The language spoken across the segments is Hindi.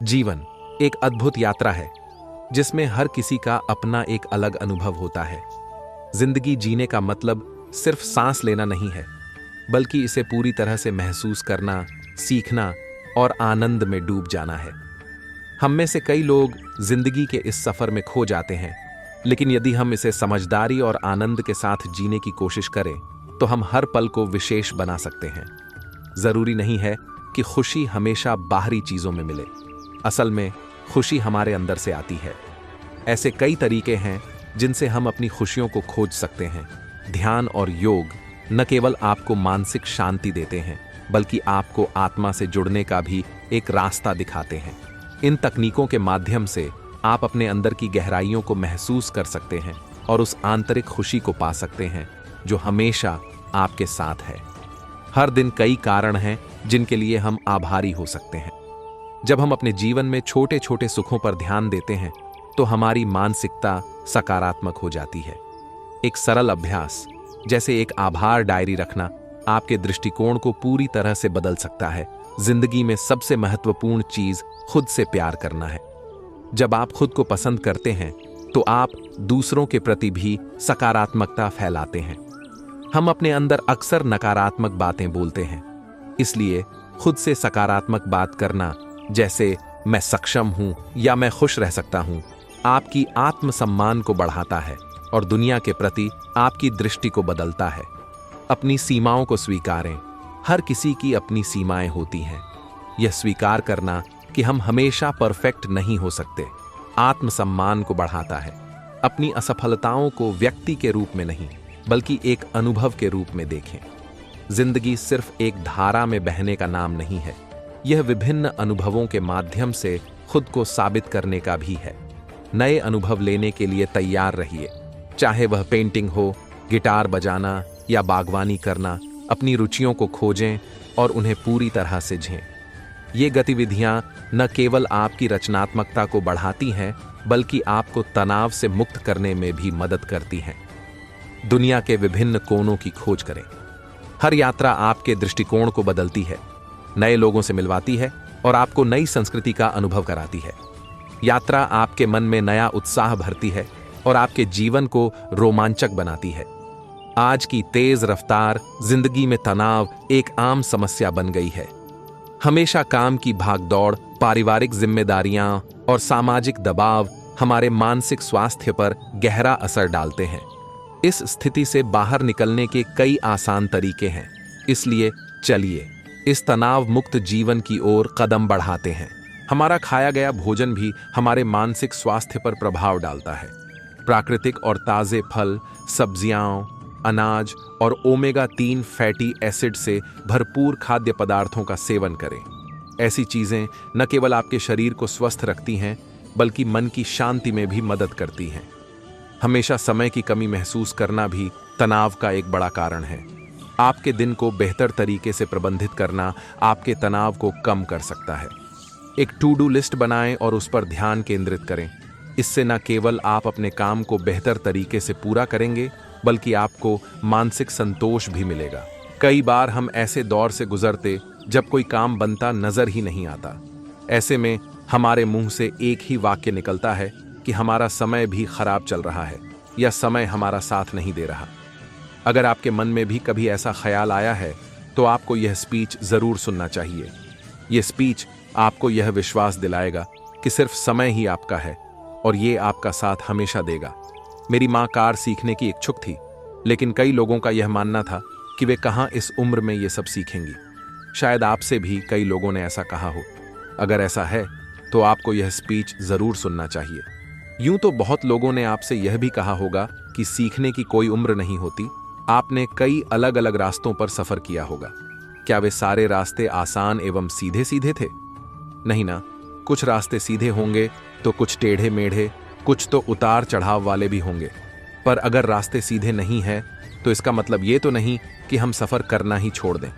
जीवन एक अद्भुत यात्रा है जिसमें हर किसी का अपना एक अलग अनुभव होता है। जिंदगी जीने का मतलब सिर्फ सांस लेना नहीं है, बल्कि इसे पूरी तरह से महसूस करना, सीखना और आनंद में डूब जाना है। हम में से कई लोग जिंदगी के इस सफर में खो जाते हैं, लेकिन यदि हम इसे समझदारी और आनंद के साथ जीने की कोशिश करें, तो हम हर पल को विशेष बना सकते हैं। जरूरी नहीं है कि खुशी हमेशा बाहरी चीजों में मिले। असल में खुशी हमारे अंदर से आती है। ऐसे कई तरीके हैं जिनसे हम अपनी खुशियों को खोज सकते हैं। ध्यान और योग न केवल आपको मानसिक शांति देते हैं, बल्कि आपको आत्मा से जुड़ने का भी एक रास्ता दिखाते हैं। इन तकनीकों के माध्यम से आप अपने अंदर की गहराइयों को महसूस कर सकते हैं और उस आंतरिक खुशी को पा सकते हैं जो हमेशा आपके साथ है। हर दिन कई कारण हैं जिनके लिए हम आभारी हो सकते हैं। जब हम अपने जीवन में छोटे छोटे सुखों पर ध्यान देते हैं, तो हमारी मानसिकता सकारात्मक हो जाती है। एक सरल अभ्यास जैसे एक आभार डायरी रखना आपके दृष्टिकोण को पूरी तरह से बदल सकता है। जिंदगी में सबसे महत्वपूर्ण चीज खुद से प्यार करना है। जब आप खुद को पसंद करते हैं, तो आप दूसरों के प्रति भी सकारात्मकता फैलाते हैं। हम अपने अंदर अक्सर नकारात्मक बातें बोलते हैं, इसलिए खुद से सकारात्मक बात करना, जैसे मैं सक्षम हूं या मैं खुश रह सकता हूं, आपकी आत्मसम्मान को बढ़ाता है और दुनिया के प्रति आपकी दृष्टि को बदलता है। अपनी सीमाओं को स्वीकारें। हर किसी की अपनी सीमाएं होती हैं। यह स्वीकार करना कि हम हमेशा परफेक्ट नहीं हो सकते, आत्मसम्मान को बढ़ाता है। अपनी असफलताओं को व्यक्ति के रूप में नहीं, बल्कि एक अनुभव के रूप में देखें। जिंदगी सिर्फ एक धारा में बहने का नाम नहीं है, यह विभिन्न अनुभवों के माध्यम से खुद को साबित करने का भी है। नए अनुभव लेने के लिए तैयार रहिए, चाहे वह पेंटिंग हो, गिटार बजाना या बागवानी करना। अपनी रुचियों को खोजें और उन्हें पूरी तरह से जिएं। ये गतिविधियां न केवल आपकी रचनात्मकता को बढ़ाती हैं, बल्कि आपको तनाव से मुक्त करने में भी मदद करती हैं। दुनिया के विभिन्न कोनों की खोज करें। हर यात्रा आपके दृष्टिकोण को बदलती है, नए लोगों से मिलवाती है और आपको नई संस्कृति का अनुभव कराती है। यात्रा आपके मन में नया उत्साह भरती है और आपके जीवन को रोमांचक बनाती है। आज की तेज रफ्तार जिंदगी में तनाव एक आम समस्या बन गई है। हमेशा काम की भागदौड़, पारिवारिक जिम्मेदारियां और सामाजिक दबाव हमारे मानसिक स्वास्थ्य पर गहरा असर डालते हैं। इस स्थिति से बाहर निकलने के कई आसान तरीके हैं, इसलिए चलिए इस तनाव मुक्त जीवन की ओर कदम बढ़ाते हैं। हमारा खाया गया भोजन भी हमारे मानसिक स्वास्थ्य पर प्रभाव डालता है। प्राकृतिक और ताजे फल, सब्जियां, अनाज और ओमेगा 3 फैटी एसिड से भरपूर खाद्य पदार्थों का सेवन करें। ऐसी चीजें न केवल आपके शरीर को स्वस्थ रखती हैं, बल्कि मन की शांति में भी मदद करती हैं। हमेशा समय की कमी महसूस करना भी तनाव का एक बड़ा कारण है। आपके दिन को बेहतर तरीके से प्रबंधित करना आपके तनाव को कम कर सकता है। एक टू डू लिस्ट बनाएं और उस पर ध्यान केंद्रित करें। इससे न केवल आप अपने काम को बेहतर तरीके से पूरा करेंगे, बल्कि आपको मानसिक संतोष भी मिलेगा। कई बार हम ऐसे दौर से गुजरते जब कोई काम बनता नजर ही नहीं आता। ऐसे में हमारे मुंह से एक ही वाक्य निकलता है कि हमारा समय भी खराब चल रहा है या समय हमारा साथ नहीं दे रहा। अगर आपके मन में भी कभी ऐसा ख्याल आया है, तो आपको यह स्पीच जरूर सुनना चाहिए। यह स्पीच आपको यह विश्वास दिलाएगा कि सिर्फ समय ही आपका है और ये आपका साथ हमेशा देगा। मेरी माँ कार सीखने की इच्छुक थी, लेकिन कई लोगों का यह मानना था कि वे कहाँ इस उम्र में ये सब सीखेंगी। शायद आपसे भी कई लोगों ने ऐसा कहा हो। अगर ऐसा है, तो आपको यह स्पीच जरूर सुनना चाहिए। यूं तो बहुत लोगों ने आपसे यह भी कहा होगा कि सीखने की कोई उम्र नहीं होती। आपने कई अलग अलग रास्तों पर सफर किया होगा। क्या वे सारे रास्ते आसान एवं सीधे सीधे थे? नहीं ना। कुछ रास्ते सीधे होंगे तो कुछ टेढ़े मेढ़े, कुछ तो उतार चढ़ाव वाले भी होंगे। पर अगर रास्ते सीधे नहीं है, तो इसका मतलब ये तो नहीं कि हम सफर करना ही छोड़ दें।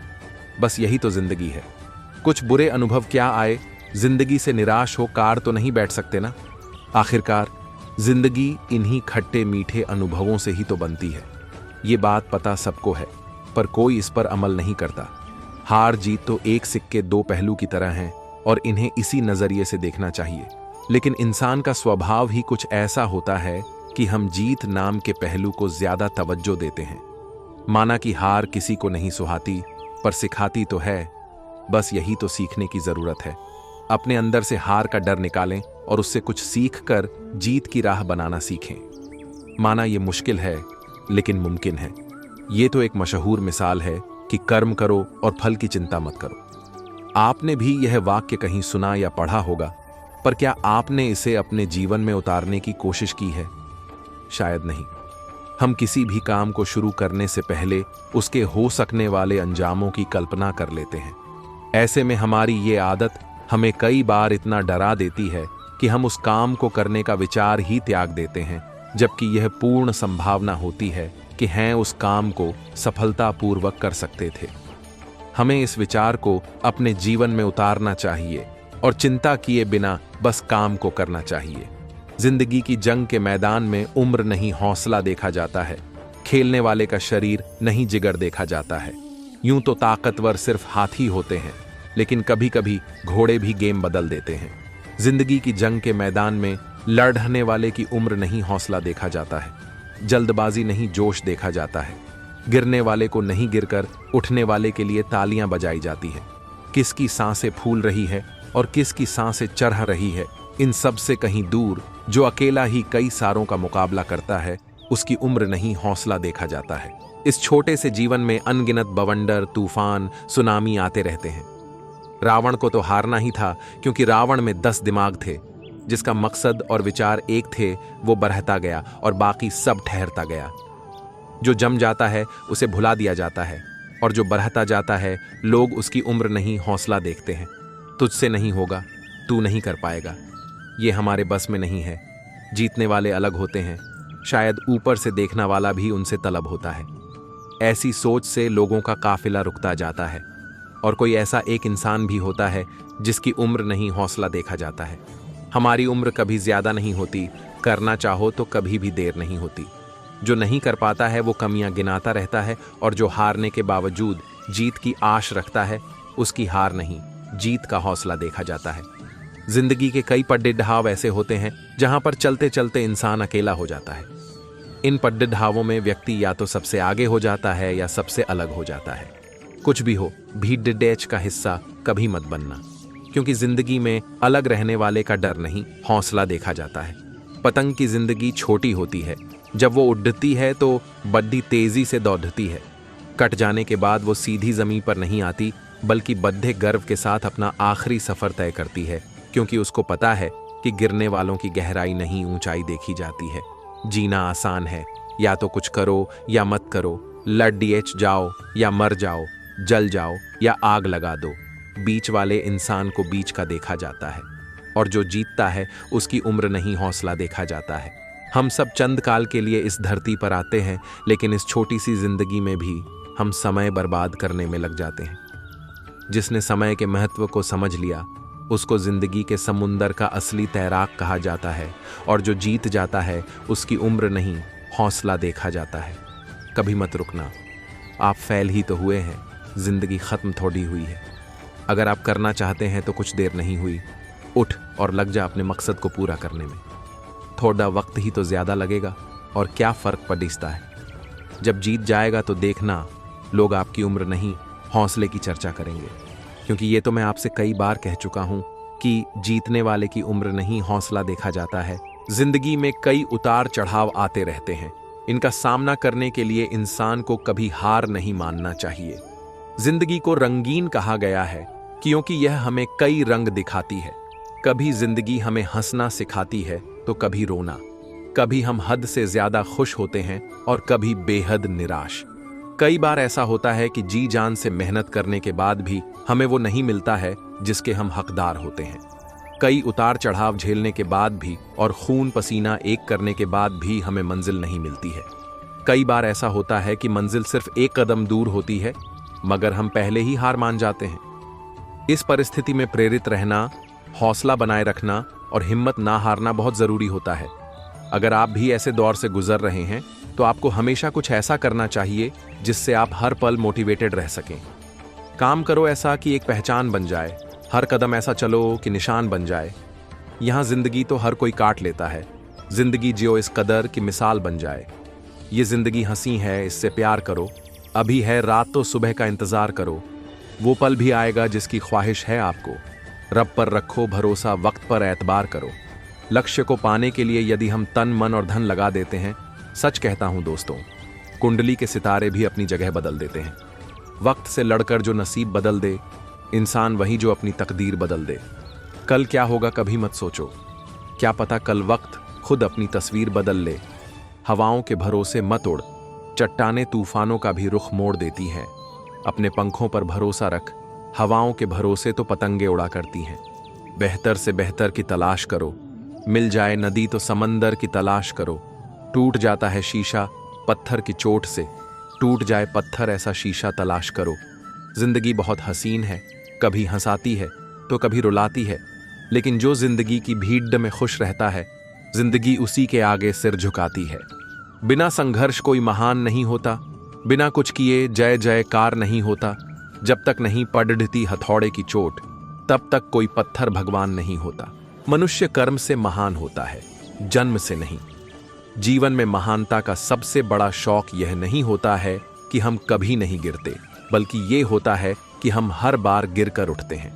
बस यही तो जिंदगी है। कुछ बुरे अनुभव क्या आए, जिंदगी से निराश हो कार तो नहीं बैठ सकते ना। आखिरकार जिंदगी इन्हीं खट्टे मीठे अनुभवों से ही तो बनती है। ये बात पता सबको है, पर कोई इस पर अमल नहीं करता। हार जीत तो एक सिक्के दो पहलू की तरह हैं। और इन्हें इसी नजरिए से देखना चाहिए। लेकिन इंसान का स्वभाव ही कुछ ऐसा होता है कि हम जीत नाम के पहलू को ज्यादा तवज्जो देते हैं। माना कि हार किसी को नहीं सुहाती, पर सिखाती तो है। बस यही तो सीखने की जरूरत है। अपने अंदर से हार का डर निकालें और उससे कुछ सीख कर जीत की राह बनाना सीखें। माना ये मुश्किल है, लेकिन मुमकिन है। ये तो एक मशहूर मिसाल है कि कर्म करो और फल की चिंता मत करो। आपने भी यह वाक्य कहीं सुना या पढ़ा होगा, पर क्या आपने इसे अपने जीवन में उतारने की कोशिश की है? शायद नहीं। हम किसी भी काम को शुरू करने से पहले उसके हो सकने वाले अंजामों की कल्पना कर लेते हैं। ऐसे में हमारी ये आदत हमें कई बार इतना डरा देती है कि हम उस काम को करने का विचार ही त्याग देते हैं, जबकि यह पूर्ण संभावना होती है कि हैं उस काम को सफलतापूर्वक कर सकते थे। हमें इस विचार को अपने जीवन में उतारना चाहिए और चिंता किए बिना बस काम को करना चाहिए। जिंदगी की जंग के मैदान में उम्र नहीं हौसला देखा जाता है। खेलने वाले का शरीर नहीं जिगर देखा जाता है। यूं तो ताकतवर सिर्फ हाथी होते हैं, लेकिन कभी कभी घोड़े भी गेम बदल देते हैं। जिंदगी की जंग के मैदान में लड़ने वाले की उम्र नहीं हौसला देखा जाता है। जल्दबाजी नहीं जोश देखा जाता है। गिरने वाले को नहीं गिरकर उठने वाले के लिए तालियां बजाई जाती है। किसकी सांसें फूल रही है और किसकी सांसें चढ़ रही है, इन सब से कहीं दूर जो अकेला ही कई सारों का मुकाबला करता है, उसकी उम्र नहीं हौसला देखा जाता है। इस छोटे से जीवन में अनगिनत बवंडर, तूफान, सुनामी आते रहते हैं। रावण को तो हारना ही था, क्योंकि रावण में 10 दिमाग थे। जिसका मकसद और विचार एक थे, वो बरहता गया और बाकी सब ठहरता गया। जो जम जाता है उसे भुला दिया जाता है, और जो बरहता जाता है लोग उसकी उम्र नहीं हौसला देखते हैं। तुझसे नहीं होगा, तू नहीं कर पाएगा, ये हमारे बस में नहीं है। जीतने वाले अलग होते हैं, शायद ऊपर से देखना वाला भी उनसे तलब होता है। ऐसी सोच से लोगों का काफिला रुकता जाता है, और कोई ऐसा एक इंसान भी होता है जिसकी उम्र नहीं हौसला देखा जाता है। हमारी उम्र कभी ज्यादा नहीं होती, करना चाहो तो कभी भी देर नहीं होती। जो नहीं कर पाता है वो कमियां गिनाता रहता है, और जो हारने के बावजूद जीत की आश रखता है, उसकी हार नहीं, जीत का हौसला देखा जाता है। जिंदगी के कई पड्डे-ढाव ऐसे होते हैं जहां पर चलते चलते इंसान अकेला हो जाता है। इन पड्डे-ढावों में व्यक्ति या तो सबसे आगे हो जाता है या सबसे अलग हो जाता है। कुछ भी हो, भीड़ डैच का हिस्सा कभी मत बनना, क्योंकि जिंदगी में अलग रहने वाले का डर नहीं, हौसला देखा जाता है। पतंग की जिंदगी छोटी होती है, जब वो उड़ती है तो बड़ी तेजी से दौड़ती है। कट जाने के बाद वो सीधी जमीन पर नहीं आती, बल्कि बद्धे गर्व के साथ अपना आखिरी सफर तय करती है, क्योंकि उसको पता है कि गिरने वालों की गहराई नहीं, ऊंचाई देखी जाती है। जीना आसान है, या तो कुछ करो या मत करो, लड़ जाओ या मर जाओ, जल जाओ या आग लगा दो। बीच वाले इंसान को बीच का देखा जाता है, और जो जीतता है उसकी उम्र नहीं हौसला देखा जाता है। हम सब चंद काल के लिए इस धरती पर आते हैं, लेकिन इस छोटी सी जिंदगी में भी हम समय बर्बाद करने में लग जाते हैं। जिसने समय के महत्व को समझ लिया, उसको जिंदगी के समुंदर का असली तैराक कहा जाता है, और जो जीत जाता है उसकी उम्र नहीं हौसला देखा जाता है। कभी मत रुकना, आप फैल ही तो हुए हैं, जिंदगी खत्म थोड़ी हुई है। अगर आप करना चाहते हैं तो कुछ देर नहीं हुई, उठ और लग जा अपने मकसद को पूरा करने में। थोड़ा वक्त ही तो ज्यादा लगेगा, और क्या फर्क पड़ता है। जब जीत जाएगा तो देखना, लोग आपकी उम्र नहीं हौसले की चर्चा करेंगे, क्योंकि ये तो मैं आपसे कई बार कह चुका हूं कि जीतने वाले की उम्र नहीं हौसला देखा जाता है। जिंदगी में कई उतार चढ़ाव आते रहते हैं, इनका सामना करने के लिए इंसान को कभी हार नहीं मानना चाहिए। जिंदगी को रंगीन कहा गया है क्योंकि यह हमें कई रंग दिखाती है। कभी जिंदगी हमें हंसना सिखाती है तो कभी रोना। कभी हम हद से ज्यादा खुश होते हैं और कभी बेहद निराश। कई बार ऐसा होता है कि जी जान से मेहनत करने के बाद भी हमें वो नहीं मिलता है जिसके हम हकदार होते हैं। कई उतार चढ़ाव झेलने के बाद भी और खून पसीना एक करने के बाद भी हमें मंजिल नहीं मिलती है। कई बार ऐसा होता है कि मंजिल सिर्फ एक कदम दूर होती है, मगर हम पहले ही हार मान जाते हैं। इस परिस्थिति में प्रेरित रहना, हौसला बनाए रखना और हिम्मत ना हारना बहुत जरूरी होता है। अगर आप भी ऐसे दौर से गुजर रहे हैं तो आपको हमेशा कुछ ऐसा करना चाहिए जिससे आप हर पल मोटिवेटेड रह सकें। काम करो ऐसा कि एक पहचान बन जाए। हर कदम ऐसा चलो कि निशान बन जाए। यहाँ जिंदगी तो हर कोई काट लेता है, जिंदगी जियो इस कदर कि मिसाल बन जाए। ये जिंदगी हंसी है, इससे प्यार करो, अभी है रात तो सुबह का इंतजार करो। वो पल भी आएगा जिसकी ख्वाहिश है आपको, रब पर रखो भरोसा, वक्त पर एतबार करो। लक्ष्य को पाने के लिए यदि हम तन मन और धन लगा देते हैं, सच कहता हूं दोस्तों, कुंडली के सितारे भी अपनी जगह बदल देते हैं। वक्त से लड़कर जो नसीब बदल दे, इंसान वही जो अपनी तकदीर बदल दे। कल क्या होगा कभी मत सोचो, क्या पता कल वक्त खुद अपनी तस्वीर बदल ले। हवाओं के भरोसे मत उड़, चट्टाने तूफानों का भी रुख मोड़ देती हैं। अपने पंखों पर भरोसा रख, हवाओं के भरोसे तो पतंगे उड़ा करती हैं। बेहतर से बेहतर की तलाश करो, मिल जाए नदी तो समंदर की तलाश करो। टूट जाता है शीशा पत्थर की चोट से, टूट जाए पत्थर ऐसा शीशा तलाश करो। जिंदगी बहुत हसीन है, कभी हंसाती है तो कभी रुलाती है, लेकिन जो जिंदगी की भीड़ में खुश रहता है, जिंदगी उसी के आगे सिर झुकाती है। बिना संघर्ष कोई महान नहीं होता, बिना कुछ किए जय जयकार नहीं होता। जब तक नहीं पड़ती हथौड़े की चोट, तब तक कोई पत्थर भगवान नहीं होता। मनुष्य कर्म से महान होता है, जन्म से नहीं। जीवन में महानता का सबसे बड़ा शौक यह नहीं होता है कि हम कभी नहीं गिरते, बल्कि ये होता है कि हम हर बार गिरकर उठते हैं।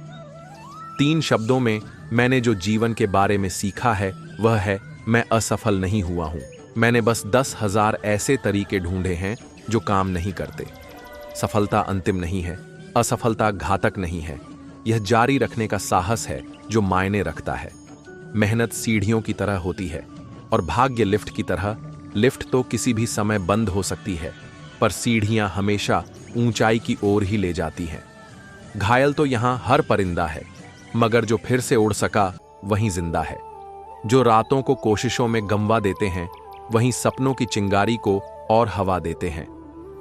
3 शब्दों में मैंने जो जीवन के बारे में सीखा है वह है, मैं असफल नहीं हुआ हूं। मैंने बस 10,000 ऐसे तरीके ढूंढे हैं जो काम नहीं करते। सफलता अंतिम नहीं है, असफलता घातक नहीं है। यह जारी रखने का साहस है जो मायने रखता है। मेहनत सीढ़ियों की तरह होती है और भाग्य लिफ्ट की तरह। लिफ्ट तो किसी भी समय बंद हो सकती है, पर सीढ़ियां हमेशा ऊंचाई की ओर ही ले जाती हैं। घायल तो यहां हर परिंदा है, मगर जो फिर से उड़ सका वहीं जिंदा है। जो रातों को कोशिशों में गंवा देते हैं, वहीं सपनों की चिंगारी को और हवा देते हैं।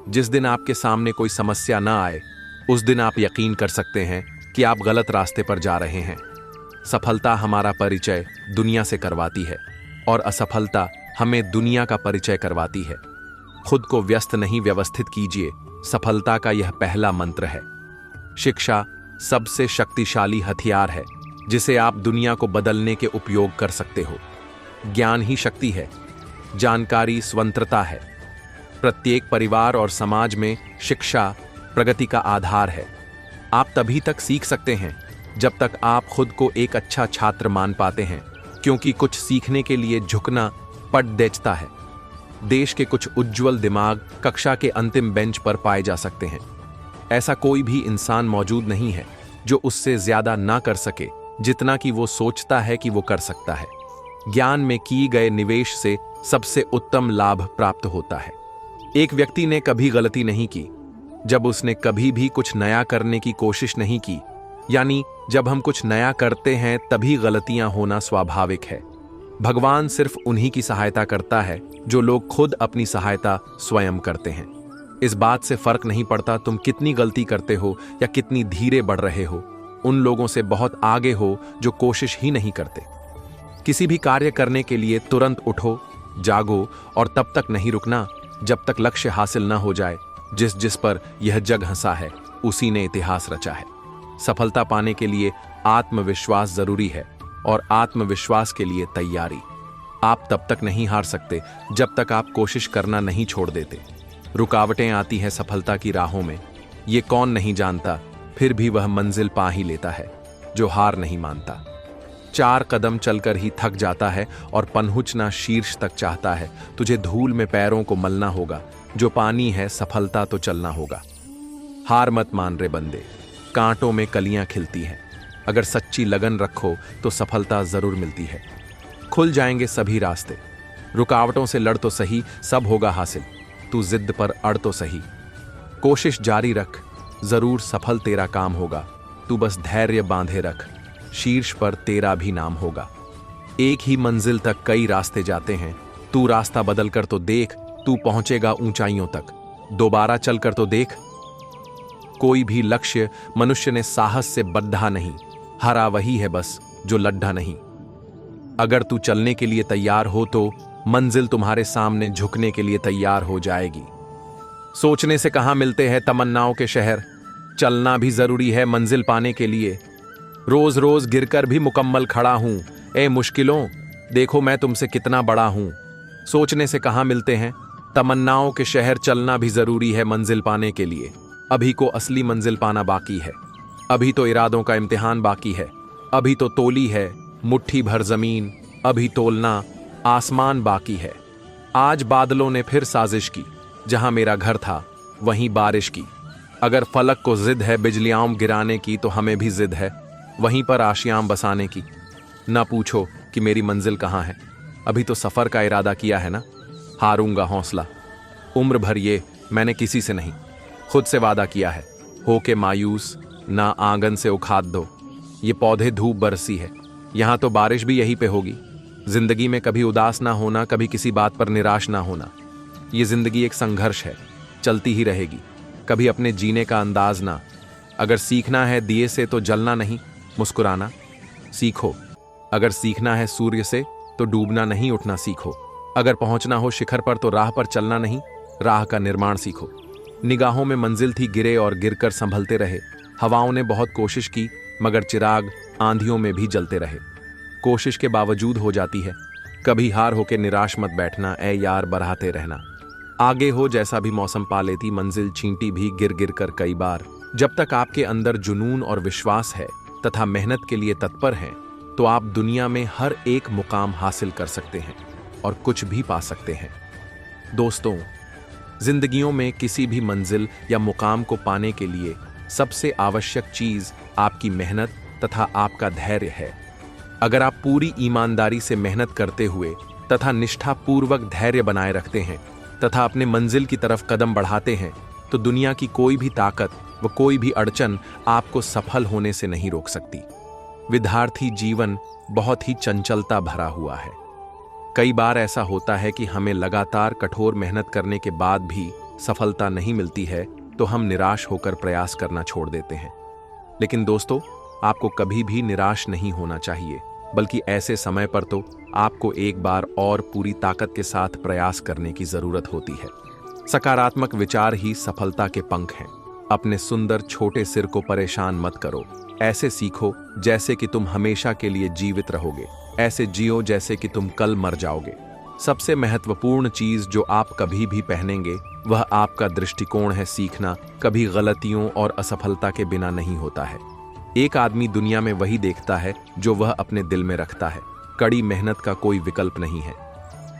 जिस दिन आपके सामने कोई समस्या ना आए, उस दिन आप यकीन कर सकते हैं कि आप गलत रास्ते पर जा रहे हैं। सफलता हमारा परिचय दुनिया से करवाती है और असफलता हमें दुनिया का परिचय करवाती है। खुद को व्यस्त नहीं, व्यवस्थित कीजिए, सफलता का यह पहला मंत्र है। शिक्षा सबसे शक्तिशाली हथियार है जिसे आप दुनिया को बदलने के उपयोग कर सकते हो। ज्ञान ही शक्ति है, जानकारी स्वतंत्रता है। प्रत्येक परिवार और समाज में शिक्षा प्रगति का आधार है। आप तभी तक सीख सकते हैं जब तक आप खुद को एक अच्छा छात्र मान पाते हैं, क्योंकि कुछ सीखने के लिए झुकना पड़ देता है। देश के कुछ उज्जवल दिमाग कक्षा के अंतिम बेंच पर पाए जा सकते हैं। ऐसा कोई भी इंसान मौजूद नहीं है जो उससे ज्यादा ना कर सके जितना कि वो सोचता है कि वो कर सकता है। ज्ञान में किए गए निवेश से सबसे उत्तम लाभ प्राप्त होता है। एक व्यक्ति ने कभी गलती नहीं की जब उसने कभी भी कुछ नया करने की कोशिश नहीं की। यानी जब हम कुछ नया करते हैं तभी गलतियां होना स्वाभाविक है। भगवान सिर्फ उन्हीं की सहायता करता है जो लोग खुद अपनी सहायता स्वयं करते हैं। इस बात से फर्क नहीं पड़ता तुम कितनी गलती करते हो या कितनी धीरे बढ़ रहे हो। उन लोगों से बहुत आगे हो जो कोशिश ही नहीं करते। किसी भी कार्य करने के लिए तुरंत उठो, जागो और तब तक नहीं रुकना जब तक लक्ष्य हासिल न हो जाए। जिस पर यह जग हंसा है उसी ने इतिहास रचा है। सफलता पाने के लिए आत्मविश्वास जरूरी है और आत्मविश्वास के लिए तैयारी। आप तब तक नहीं हार सकते जब तक आप कोशिश करना नहीं छोड़ देते। रुकावटें आती हैं सफलता की राहों में, ये कौन नहीं जानता, फिर भी वह मंजिल पा ही लेता है जो हार नहीं मानता। 4 कदम चलकर ही थक जाता है और पहुंचना शीर्ष तक चाहता है। तुझे धूल में पैरों को मलना होगा, जो पानी है सफलता तो चलना होगा। हार मत मान रे बंदे, कांटों में कलियां खिलती हैं। अगर सच्ची लगन रखो तो सफलता जरूर मिलती है। खुल जाएंगे सभी रास्ते। रुकावटों से लड़ तो सही, सब होगा हासिल। तू जिद पर अड़ तो सही, कोशिश जारी रख, जरूर सफल तेरा काम होगा। तू बस धैर्य बांधे रख, शीर्ष पर तेरा भी नाम होगा। एक ही मंजिल तक कई रास्ते जाते हैं, तू रास्ता बदल कर तो देख, तू पहुंचेगा ऊंचाइयों तक। दोबारा चलकर तो देख। कोई भी लक्ष्य मनुष्य ने साहस से बद्धा नहीं, हरा वही है बस जो लड्ढा नहीं। अगर तू चलने के लिए तैयार हो तो मंजिल तुम्हारे सामने झुकने के लिए तैयार हो जाएगी। सोचने से कहां मिलते हैं तमन्नाओं के शहर, चलना भी जरूरी है मंजिल पाने के लिए। रोज रोज गिरकर भी मुकम्मल खड़ा हूं। ए मुश्किलों, देखो मैं तुमसे कितना बड़ा हूं। सोचने से कहां मिलते हैं। तमन्नाओं के शहर चलना भी जरूरी है मंजिल पाने के लिए। अभी को असली मंजिल पाना बाकी है। अभी तो इरादों का इम्तिहान बाकी है। अभी तो तोली है मुट्ठी भर जमीन, अभी तोलना आसमान बाकी है। आज बादलों ने फिर साजिश की, जहां मेरा घर था वहीं बारिश की। अगर फलक को जिद है बिजलियां गिराने की, तो हमें भी जिद है वहीं पर आशियां बसाने की। ना पूछो कि मेरी मंजिल कहाँ है, अभी तो सफर का इरादा किया है ना। हारूंगा हौसला, उम्र भर ये मैंने किसी से नहीं, खुद से वादा किया है। हो के मायूस ना आंगन से उखाड़ दो, ये पौधे धूप बरसी है, यहाँ तो बारिश भी यहीं पे होगी। जिंदगी में कभी उदास ना होना, कभी किसी बात पर निराश ना होना। ये जिंदगी एक संघर्ष है, चलती ही रहेगी। कभी अपने जीने का अंदाज ना। अगर सीखना है दिए से तो जलना नहीं, मुस्कुराना सीखो। अगर सीखना है सूर्य से तो डूबना नहीं, उठना सीखो। अगर पहुंचना हो शिखर पर तो राह पर चलना नहीं, राह का निर्माण सीखो। निगाहों में मंजिल थी, गिरे और गिरकर संभलते रहे। हवाओं ने बहुत कोशिश की, मगर चिराग आंधियों में भी जलते रहे। कोशिश के बावजूद हो जाती है। कभी हार होके निराश मत बैठना, ए यार बढ़ाते रहना। आगे हो जैसा भी मौसम पा लेती मंजिल, छींटी भी गिर गिर कर कई बार। जब तक आपके अंदर जुनून और विश्वास है तथा मेहनत के लिए तत्पर हैं, तो आप दुनिया में हर एक मुकाम हासिल कर सकते हैं और कुछ भी पा सकते हैं। दोस्तों, जिंदगियों में किसी भी मंजिल या मुकाम को पाने के लिए सबसे आवश्यक चीज आपकी मेहनत तथा आपका धैर्य है। अगर आप पूरी ईमानदारी से मेहनत करते हुए तथा निष्ठापूर्वक धैर्य बनाए रखते हैं तथा अपने मंजिल की तरफ कदम बढ़ाते हैं, तो दुनिया की कोई भी ताकत व कोई भी अड़चन आपको सफल होने से नहीं रोक सकती। विद्यार्थी जीवन बहुत ही चंचलता भरा हुआ है। कई बार ऐसा होता है कि हमें लगातार कठोर मेहनत करने के बाद भी सफलता नहीं मिलती है, तो हम निराश होकर प्रयास करना छोड़ देते हैं। लेकिन दोस्तों, आपको कभी भी निराश नहीं होना चाहिए, बल्कि ऐसे समय पर तो आपको एक बार और पूरी ताकत के साथ प्रयास करने की जरूरत होती है। सकारात्मक विचार ही सफलता के पंख हैं। अपने सुंदर छोटे सिर को परेशान मत करो। ऐसे सीखो जैसे कि तुम हमेशा के लिए जीवित रहोगे। ऐसे जियो जैसे कि तुम कल मर जाओगे। सबसे महत्वपूर्ण चीज जो आप कभी भी पहनेंगे वह आपका दृष्टिकोण है। सीखना कभी गलतियों और असफलता के बिना नहीं होता है। एक आदमी दुनिया में वही देखता है जो वह अपने दिल में रखता है। कड़ी मेहनत का कोई विकल्प नहीं है।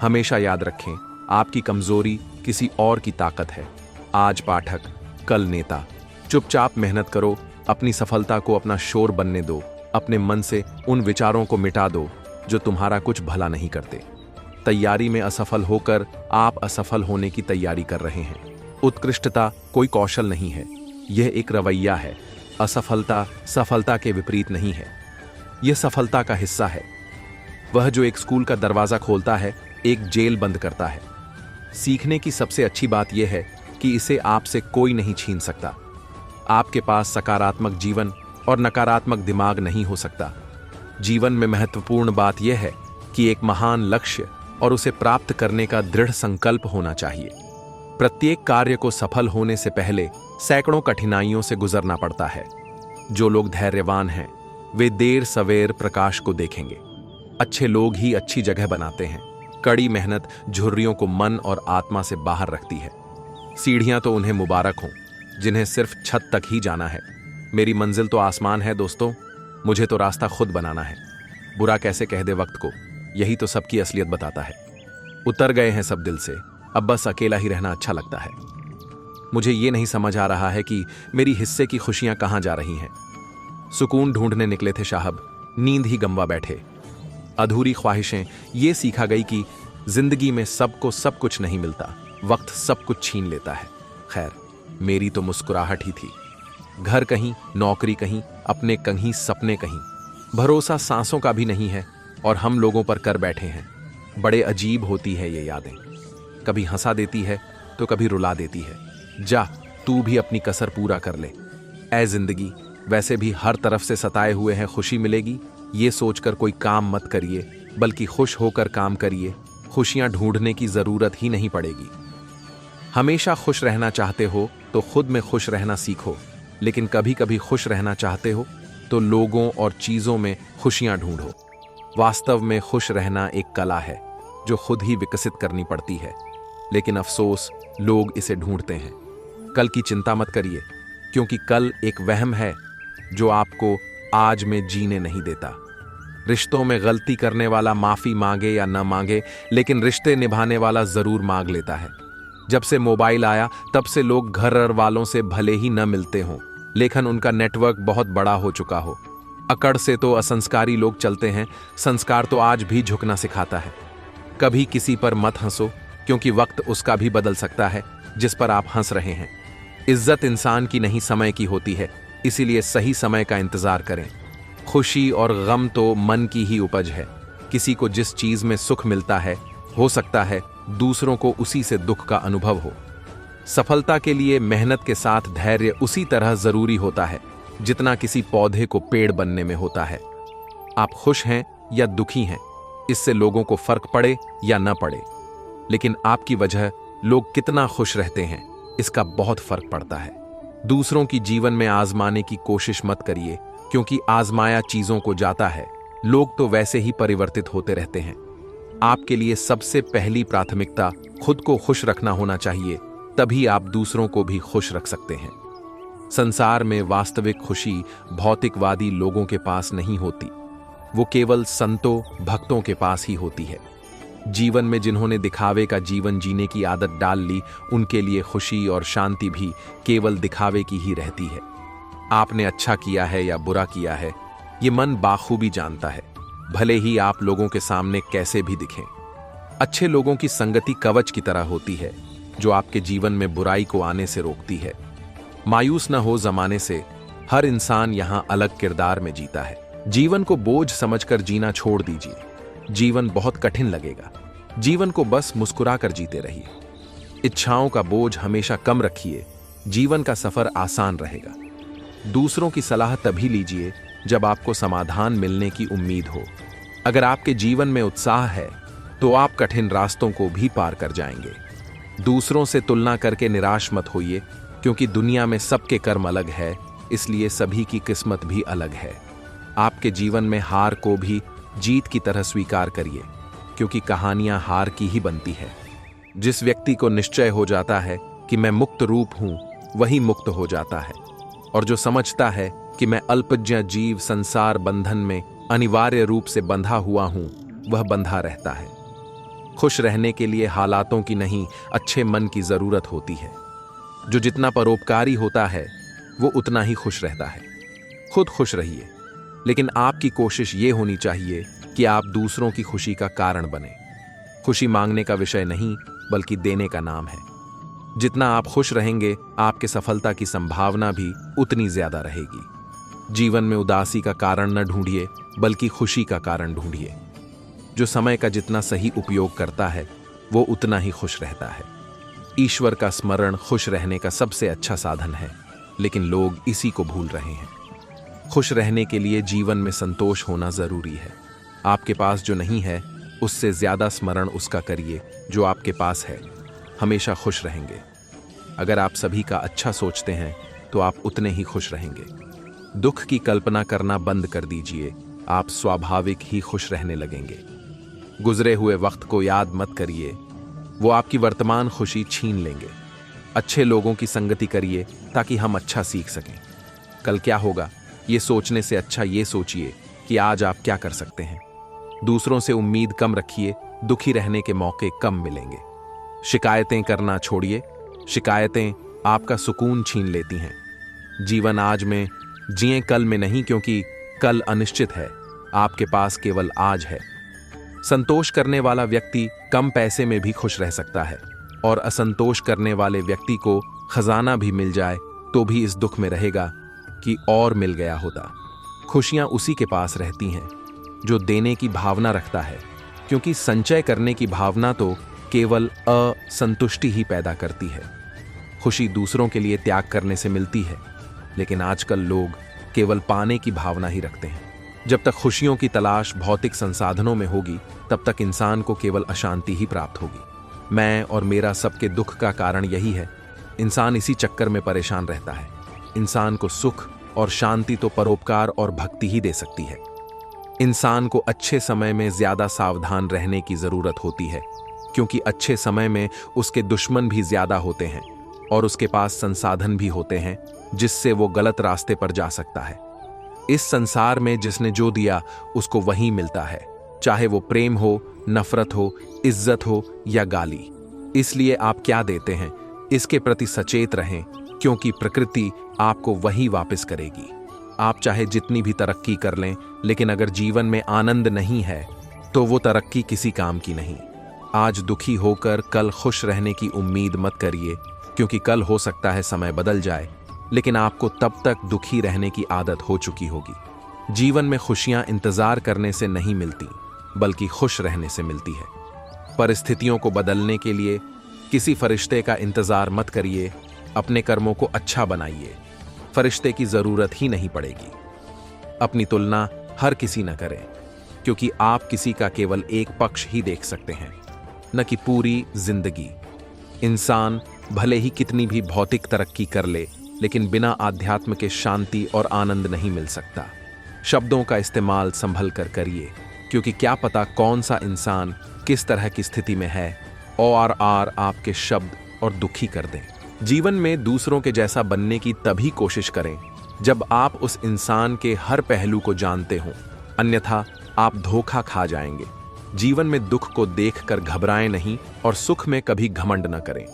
हमेशा याद रखें, आपकी कमजोरी किसी और की ताकत है। आज पाठक, कल नेता। चुपचाप मेहनत करो, अपनी सफलता को अपना शोर बनने दो। अपने मन से उन विचारों को मिटा दो जो तुम्हारा कुछ भला नहीं करते। तैयारी में असफल होकर आप असफल होने की तैयारी कर रहे हैं। उत्कृष्टता कोई कौशल नहीं है, यह एक रवैया है। असफलता सफलता के विपरीत नहीं है, यह सफलता का हिस्सा है। वह जो एक स्कूल का दरवाजा खोलता है, एक जेल बंद करता है। सीखने की सबसे अच्छी बात यह है कि इसे आपसे कोई नहीं छीन सकता। आपके पास सकारात्मक जीवन और नकारात्मक दिमाग नहीं हो सकता। जीवन में महत्वपूर्ण बात यह है कि एक महान लक्ष्य और उसे प्राप्त करने का दृढ़ संकल्प होना चाहिए। प्रत्येक कार्य को सफल होने से पहले सैकड़ों कठिनाइयों से गुजरना पड़ता है। जो लोग धैर्यवान हैं, वे देर सवेर प्रकाश को देखेंगे। अच्छे लोग ही अच्छी जगह बनाते हैं। कड़ी मेहनत झुर्रियों को मन और आत्मा से बाहर रखती है। सीढ़ियां तो उन्हें मुबारक हों जिन्हें सिर्फ छत तक ही जाना है। मेरी मंजिल तो आसमान है दोस्तों, मुझे तो रास्ता खुद बनाना है। बुरा कैसे कह दे वक्त को, यही तो सबकी असलियत बताता है। उतर गए हैं सब दिल से, अब बस अकेला ही रहना अच्छा लगता है। मुझे ये नहीं समझ आ रहा है कि मेरी हिस्से की खुशियां कहां जा रही हैं। सुकून ढूंढने निकले थे साहब, नींद ही गंवा बैठे। अधूरी ख्वाहिशें ये सीखा गई कि जिंदगी में सबको सब कुछ नहीं मिलता, वक्त सब कुछ छीन लेता है। खैर, मेरी तो मुस्कुराहट ही थी। घर कहीं, नौकरी कहीं, अपने कहीं, सपने कहीं। भरोसा सांसों का भी नहीं है और हम लोगों पर कर बैठे हैं। बड़े अजीब होती है ये यादें, कभी हंसा देती है तो कभी रुला देती है। जा, तू भी अपनी कसर पूरा कर ले। ऐ जिंदगी, वैसे भी हर तरफ से सताए हुए हैं, खुशी मिलेगी ये सोचकर कोई काम मत करिए, बल्कि खुश होकर काम करिए। खुशियां ढूंढने की जरूरत ही नहीं पड़ेगी। हमेशा खुश रहना चाहते हो तो खुद में खुश रहना सीखो, लेकिन कभी कभी खुश रहना चाहते हो तो तो लोगों और चीजों में खुशियां ढूंढो। वास्तव में खुश रहना एक कला है जो खुद ही विकसित करनी पड़ती है, लेकिन अफसोस लोग इसे ढूंढते हैं। कल की चिंता मत करिए, क्योंकि कल एक वहम है जो आपको आज में जीने नहीं देता। रिश्तों में गलती करने वाला माफी मांगे या न मांगे, लेकिन रिश्ते निभाने वाला जरूर मांग लेता है। जब से मोबाइल आया तब से लोग घर वालों से भले ही न मिलते हों, लेकिन उनका नेटवर्क बहुत बड़ा हो चुका हो। अकड़ से तो असंस्कारी लोग चलते हैं, संस्कार तो आज भी झुकना सिखाता है। कभी किसी पर मत हंसो, क्योंकि वक्त उसका भी बदल सकता है जिस पर आप हंस रहे हैं। इज्जत इंसान की नहीं, समय की होती है, इसीलिए सही समय का इंतजार करें। खुशी और गम तो मन की ही उपज है। किसी को जिस चीज में सुख मिलता है, हो सकता है दूसरों को उसी से दुख का अनुभव हो। सफलता के लिए मेहनत के साथ धैर्य उसी तरह जरूरी होता है जितना किसी पौधे को पेड़ बनने में होता है। आप खुश हैं या दुखी हैं, इससे लोगों को फर्क पड़े या न पड़े, लेकिन आपकी वजह लोग कितना खुश रहते हैं इसका बहुत फर्क पड़ता है। दूसरों की जीवन में आजमाने की कोशिश मत करिए, क्योंकि आजमाया चीजों को जाता है। लोग तो वैसे ही परिवर्तित होते रहते हैं। आपके लिए सबसे पहली प्राथमिकता खुद को खुश रखना होना चाहिए, तभी आप दूसरों को भी खुश रख सकते हैं। संसार में वास्तविक खुशी भौतिकवादी लोगों के पास नहीं होती, वो केवल संतों भक्तों के पास ही होती है। जीवन में जिन्होंने दिखावे का जीवन जीने की आदत डाल ली, उनके लिए खुशी और शांति भी केवल दिखावे की ही रहती है। आपने अच्छा किया है या बुरा किया है, ये मन बाखूबी जानता है, भले ही आप लोगों के सामने कैसे भी दिखें। अच्छे लोगों की संगति कवच की तरह होती है, जो आपके जीवन में बुराई को आने से रोकती है। मायूस न हो जमाने से, हर इंसान यहां अलग किरदार में जीता है। जीवन को बोझ समझकर जीना छोड़ दीजिए। जीवन बहुत कठिन लगेगा, जीवन को बस मुस्कुरा कर जीते रहिए। इच्छाओं का बोझ हमेशा कम रखिए, जीवन का सफर आसान रहेगा। दूसरों की सलाह तभी लीजिए जब आपको समाधान मिलने की उम्मीद हो। अगर आपके जीवन में उत्साह है तो आप कठिन रास्तों को भी पार कर जाएंगे। दूसरों से तुलना करके निराश मत होइए, क्योंकि दुनिया में सबके कर्म अलग है, इसलिए सभी की किस्मत भी अलग है। आपके जीवन में हार को भी जीत की तरह स्वीकार करिए, क्योंकि कहानियां हार की ही बनती है। जिस व्यक्ति को निश्चय हो जाता है कि मैं मुक्त रूप हूं, वही मुक्त हो जाता है, और जो समझता है कि मैं अल्पज्ञ जीव संसार बंधन में अनिवार्य रूप से बंधा हुआ हूं, वह बंधा रहता है। खुश रहने के लिए हालातों की नहीं, अच्छे मन की जरूरत होती है। जो जितना परोपकारी होता है वो उतना ही खुश रहता है। खुद खुश रहिए, लेकिन आपकी कोशिश ये होनी चाहिए कि आप दूसरों की खुशी का कारण बने। खुशी मांगने का विषय नहीं, बल्कि देने का नाम है। जितना आप खुश रहेंगे, आपके सफलता की संभावना भी उतनी ज्यादा रहेगी। जीवन में उदासी का कारण न ढूंढिए, बल्कि खुशी का कारण ढूंढिए। जो समय का जितना सही उपयोग करता है, वो उतना ही खुश रहता है। ईश्वर का स्मरण खुश रहने का सबसे अच्छा साधन है, लेकिन लोग इसी को भूल रहे हैं। खुश रहने के लिए जीवन में संतोष होना जरूरी है। आपके पास जो नहीं है, उससे ज्यादा स्मरण उसका करिए जो आपके पास है। हमेशा खुश रहेंगे। अगर आप सभी का अच्छा सोचते हैं तो आप उतने ही खुश रहेंगे। दुख की कल्पना करना बंद कर दीजिए, आप स्वाभाविक ही खुश रहने लगेंगे। गुजरे हुए वक्त को याद मत करिए, वो आपकी वर्तमान खुशी छीन लेंगे। अच्छे लोगों की संगति करिए ताकि हम अच्छा सीख सकें। कल क्या होगा ये सोचने से अच्छा ये सोचिए कि आज आप क्या कर सकते हैं। दूसरों से उम्मीद कम रखिए, दुखी रहने के मौके कम मिलेंगे। शिकायतें करना छोड़िए, शिकायतें आपका सुकून छीन लेती हैं। जीवन आज में जिए, कल में नहीं, क्योंकि कल अनिश्चित है। आपके पास केवल आज है। संतोष करने वाला व्यक्ति कम पैसे में भी खुश रह सकता है, और असंतोष करने वाले व्यक्ति को खजाना भी मिल जाए तो भी इस दुख में रहेगा कि और मिल गया होता। खुशियां उसी के पास रहती हैं जो देने की भावना रखता है, क्योंकि संचय करने की भावना तो केवल असंतुष्टि ही पैदा करती है। खुशी दूसरों के लिए त्याग करने से मिलती है, लेकिन आजकल लोग केवल पाने की भावना ही रखते हैं। जब तक खुशियों की तलाश भौतिक संसाधनों में होगी, तब तक इंसान को केवल अशांति ही प्राप्त होगी। मैं और मेरा सबके दुख का कारण यही है। इंसान इसी चक्कर में परेशान रहता है। इंसान को सुख और शांति तो परोपकार और भक्ति ही दे सकती है। इंसान को अच्छे समय में ज्यादा सावधान रहने की जरूरत होती है, क्योंकि अच्छे समय में उसके दुश्मन भी ज्यादा होते हैं और उसके पास संसाधन भी होते हैं जिससे वो गलत रास्ते पर जा सकता है। इस संसार में जिसने जो दिया उसको वही मिलता है, चाहे वो प्रेम हो, नफरत हो, इज्जत हो या गाली। इसलिए आप क्या देते हैं इसके प्रति सचेत रहें, क्योंकि प्रकृति आपको वही वापस करेगी। आप चाहे जितनी भी तरक्की कर लें, लेकिन अगर जीवन में आनंद नहीं है तो वो तरक्की किसी काम की नहीं। आज दुखी होकर कल खुश रहने की उम्मीद मत करिए, क्योंकि कल हो सकता है समय बदल जाए, लेकिन आपको तब तक दुखी रहने की आदत हो चुकी होगी। जीवन में खुशियां इंतजार करने से नहीं मिलती, बल्कि खुश रहने से मिलती है। परिस्थितियों को बदलने के लिए किसी फरिश्ते का इंतजार मत करिए, अपने कर्मों को अच्छा बनाइए, फरिश्ते की जरूरत ही नहीं पड़ेगी। अपनी तुलना हर किसी न करें, क्योंकि आप किसी का केवल एक पक्ष ही देख सकते हैं, न कि पूरी जिंदगी। इंसान भले ही कितनी भी भौतिक तरक्की कर ले, लेकिन बिना आध्यात्म के शांति और आनंद नहीं मिल सकता। शब्दों का इस्तेमाल संभल कर करिए, क्योंकि क्या पता कौन सा इंसान किस तरह की स्थिति में है और आपके शब्द और दुखी कर दें। जीवन में दूसरों के जैसा बनने की तभी कोशिश करें जब आप उस इंसान के हर पहलू को जानते हों, अन्यथा आप धोखा खा जाएंगे। जीवन में दुख को देखकर घबराएं नहीं और सुख में कभी घमंड न करें,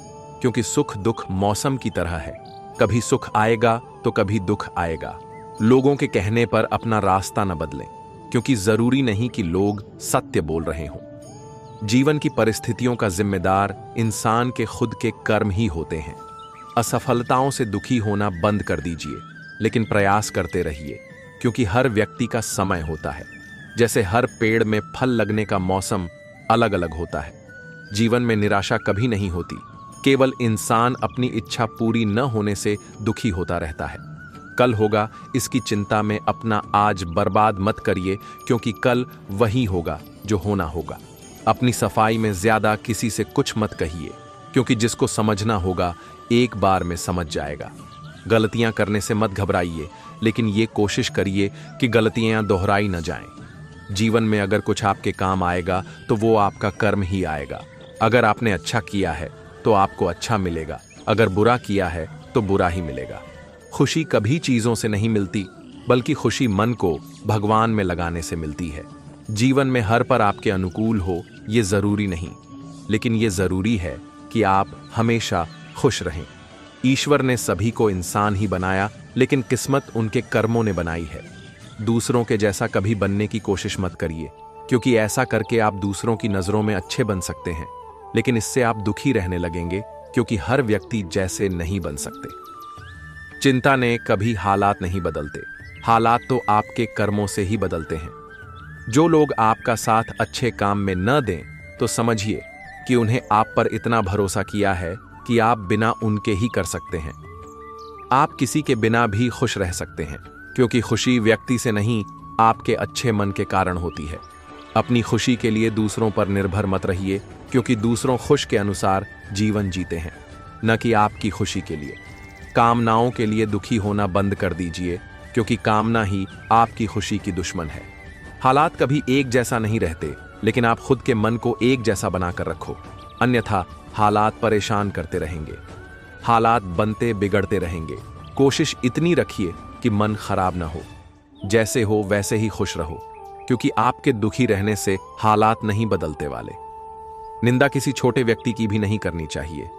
क्योंकि सुख दुख मौसम की तरह है, कभी सुख आएगा तो कभी दुख आएगा। लोगों के कहने पर अपना रास्ता न बदलें, क्योंकि जरूरी नहीं कि लोग सत्य बोल रहे हों। जीवन की परिस्थितियों का जिम्मेदार इंसान के खुद के कर्म ही होते हैं। असफलताओं से दुखी होना बंद कर दीजिए, लेकिन प्रयास करते रहिए, क्योंकि हर व्यक्ति का समय होता है। जैसे हर पेड़ में फल लगने का मौसम अलग अलग होता है, जीवन में निराशा कभी नहीं होती, केवल इंसान अपनी इच्छा पूरी न होने से दुखी होता रहता है। कल होगा इसकी चिंता में अपना आज बर्बाद मत करिए, क्योंकि कल वही होगा जो होना होगा। अपनी सफाई में ज्यादा किसी से कुछ मत कहिए, क्योंकि जिसको समझना होगा एक बार में समझ जाएगा। गलतियां करने से मत घबराइए, लेकिन ये कोशिश करिए कि गलतियां दोहराई न जाएं। जीवन में अगर कुछ आपके काम आएगा तो वो आपका कर्म ही आएगा। अगर आपने अच्छा किया है तो आपको अच्छा मिलेगा, अगर बुरा किया है तो बुरा ही मिलेगा। खुशी कभी चीजों से नहीं मिलती, बल्कि खुशी मन को भगवान में लगाने से मिलती है। जीवन में हर पर आपके अनुकूल हो ये जरूरी नहीं, लेकिन ये जरूरी है कि आप हमेशा खुश रहें। ईश्वर ने सभी को इंसान ही बनाया, लेकिन किस्मत उनके कर्मों ने बनाई है। दूसरों के जैसा कभी बनने की कोशिश मत करिए, क्योंकि ऐसा करके आप दूसरों की नजरों में अच्छे बन सकते हैं, लेकिन इससे आप दुखी रहने लगेंगे, क्योंकि हर व्यक्ति जैसे नहीं बन सकते। चिंता ने कभी हालात नहीं बदलते, हालात तो आपके कर्मों से ही बदलते हैं। जो लोग आपका साथ अच्छे काम में न दें, तो समझिए कि उन्हें आप पर इतना भरोसा किया है कि आप बिना उनके ही कर सकते हैं। आप किसी के बिना भी खुश रह सकते हैं, क्योंकि खुशी व्यक्ति से नहीं, आपके अच्छे मन के कारण होती है। अपनी खुशी के लिए दूसरों पर निर्भर मत रहिए, क्योंकि दूसरों खुश के अनुसार जीवन जीते हैं, न कि आपकी खुशी के लिए। कामनाओं के लिए दुखी होना बंद कर दीजिए, क्योंकि कामना ही आपकी खुशी की दुश्मन है। हालात कभी एक जैसा नहीं रहते, लेकिन आप खुद के मन को एक जैसा बनाकर रखो, अन्यथा हालात परेशान करते रहेंगे। हालात बनते बिगड़ते रहेंगे। कोशिश इतनी रखिए कि मन खराब ना हो, जैसे हो वैसे ही खुश रहो, क्योंकि आपके दुखी रहने से हालात नहीं बदलते वाले। निंदा किसी छोटे व्यक्ति की भी नहीं करनी चाहिए,